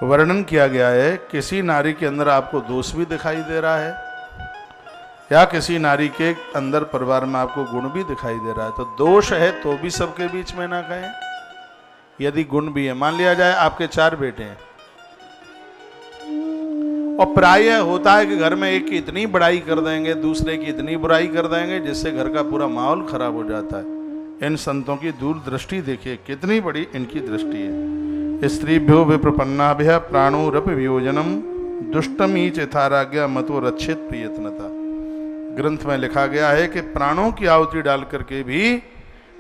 वर्णन किया गया है। किसी नारी के अंदर आपको दोष भी दिखाई दे रहा है या किसी नारी के अंदर परिवार में आपको गुण भी दिखाई दे रहा है, तो दोष है तो भी सबके बीच में ना कहें। यदि गुण भी है, मान लिया जाए आपके 4 बेटे हैं और प्रायः होता है कि घर में एक की इतनी बड़ाई कर देंगे, दूसरे की इतनी बुराई कर देंगे, जिससे घर का पूरा माहौल खराब हो जाता है। इन संतों की दूरदृष्टि देखिए, कितनी बड़ी इनकी दृष्टि है। स्त्रीभ्यो विप्रपन्नाभ्यः प्राणोरप वियोजनम दुष्टमी चेथाराज्ञा मतो रक्षित प्रियतनता। ग्रंथ में लिखा गया है कि प्राणों की आहुति डाल करके भी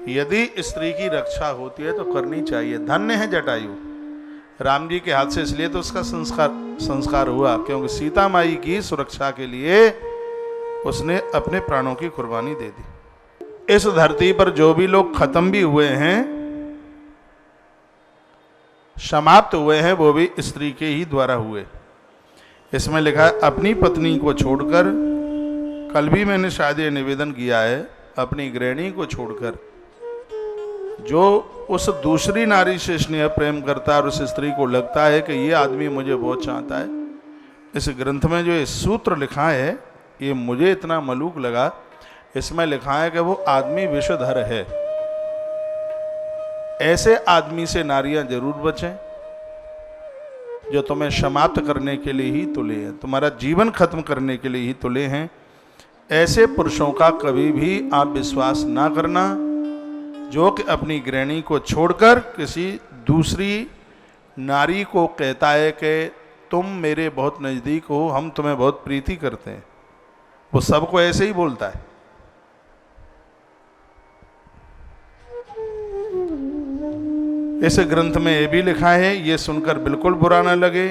यदि स्त्री की रक्षा होती है तो करनी चाहिए। धन्य है जटायु, राम जी के हाथ से इसलिए तो उसका संस्कार हुआ क्योंकि सीता माई की सुरक्षा के लिए उसने अपने प्राणों की कुर्बानी दे दी। इस धरती पर जो भी लोग खत्म भी हुए हैं, समाप्त हुए हैं, वो भी स्त्री के ही द्वारा हुए। इसमें लिखा है अपनी पत्नी को छोड़कर, कल भी मैंने शायद ये निवेदन किया है, अपनी गृहिणी को छोड़कर जो उस दूसरी नारी से स्नेह प्रेम करता है और उस स्त्री को लगता है कि ये आदमी मुझे बहुत चाहता है, इस ग्रंथ में जो ये सूत्र लिखा है ये मुझे इतना मलूक लगा। इसमें लिखा है कि वो आदमी विषधर है। ऐसे आदमी से नारियां जरूर बचें जो तुम्हें समाप्त करने के लिए ही तुले हैं, तुम्हारा जीवन खत्म करने के लिए ही तुले हैं। ऐसे पुरुषों का कभी भी आप विश्वास ना करना जो कि अपनी गृहिणी को छोड़कर किसी दूसरी नारी को कहता है कि तुम मेरे बहुत नज़दीक हो, हम तुम्हें बहुत प्रीति करते हैं। वो सबको ऐसे ही बोलता है। इस ग्रंथ में ये भी लिखा है, ये सुनकर बिल्कुल बुरा ना लगे,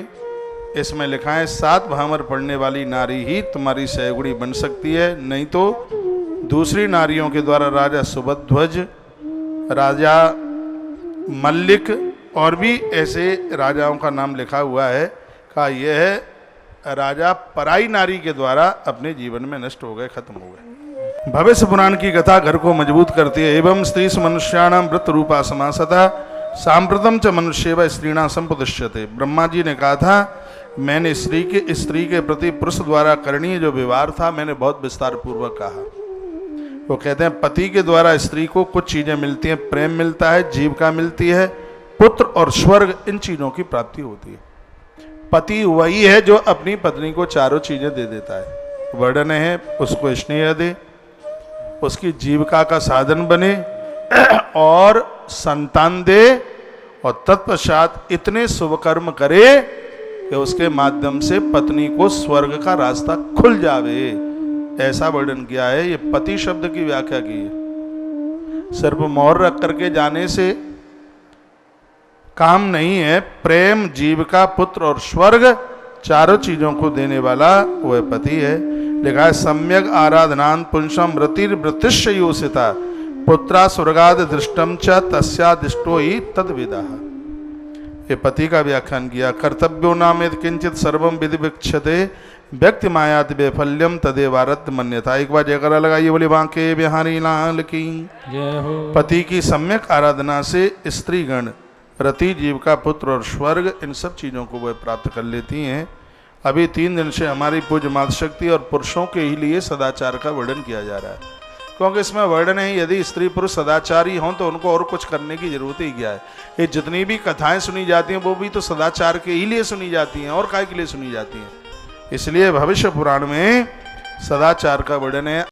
इसमें लिखा है 7 भामर पढ़ने वाली नारी ही तुम्हारी सहगुणी बन सकती है, नहीं तो दूसरी नारियों के द्वारा राजा सुभध्वज, राजा मल्लिक और भी ऐसे राजाओं का नाम लिखा हुआ है, कहा यह राजा पराई नारी के द्वारा अपने जीवन में नष्ट हो गए, खत्म हो गए। भविष्य पुराण की कथा घर को मजबूत करती है। एवं स्त्री मनुष्याणाम व्रत रूपा समासता सांप्रतम च मनुष्येव स्त्रीणा संप्रतिष्ठते। ब्रह्मा जी ने कहा था मैंने स्त्री के प्रति पुरुष द्वारा करणीय जो व्यवहार था मैंने बहुत विस्तार पूर्वक कहा। वो कहते हैं पति के द्वारा स्त्री को कुछ चीजें मिलती हैं, प्रेम मिलता है, जीविका मिलती है, पुत्र और स्वर्ग, इन चीजों की प्राप्ति होती है। पति वही है जो अपनी पत्नी को चारों चीजें दे देता है। वर्णन है उसको स्नेह दे, उसकी जीविका का साधन बने और संतान दे और तत्पश्चात इतने शुभ कर्म करे कि उसके माध्यम से पत्नी को स्वर्ग का रास्ता खुल जावे, ऐसा वर्णन किया है। ये पति शब्द की व्याख्या की है। सिर्फ मोहर रख करके जाने से काम नहीं है। प्रेम, जीविका, पुत्र और स्वर्ग, चारों चीजों को देने वाला वह पति है। लिखा है सम्यक आराधनान पुंसम रतिर्वृतिश्च योषिता पुत्रा स्वर्गाद दृष्टम च तस्यादिष्टो ही तद्विदा। ये पति का व्याख्यान किया। कर्तव्यो नाम यद किंचित सर्वम विधि विक्षते व्यक्ति मायात वैफल्यम तदेवारत मन्यता। एक बार जयकारा लगाइए, बोले बांके बिहारी लाल की जय हो। पति की सम्यक आराधना से स्त्रीगण रति, जीविका, पुत्र और स्वर्ग, इन सब चीज़ों को वह प्राप्त कर लेती हैं। अभी 3 दिन से हमारी पूज्य मातृशक्ति और पुरुषों के ही लिए सदाचार का वर्णन किया जा रहा है, क्योंकि इसमें वर्णन है यदि स्त्री पुरुष सदाचारी हों तो उनको और कुछ करने की जरूरत ही क्या है। ये जितनी भी कथाएं सुनी जाती हैं वो भी तो सदाचार के ही लिए सुनी जाती हैं, और काय के लिए सुनी जाती हैं। इसलिए भविष्य पुराण में सदाचार का वर्णन है।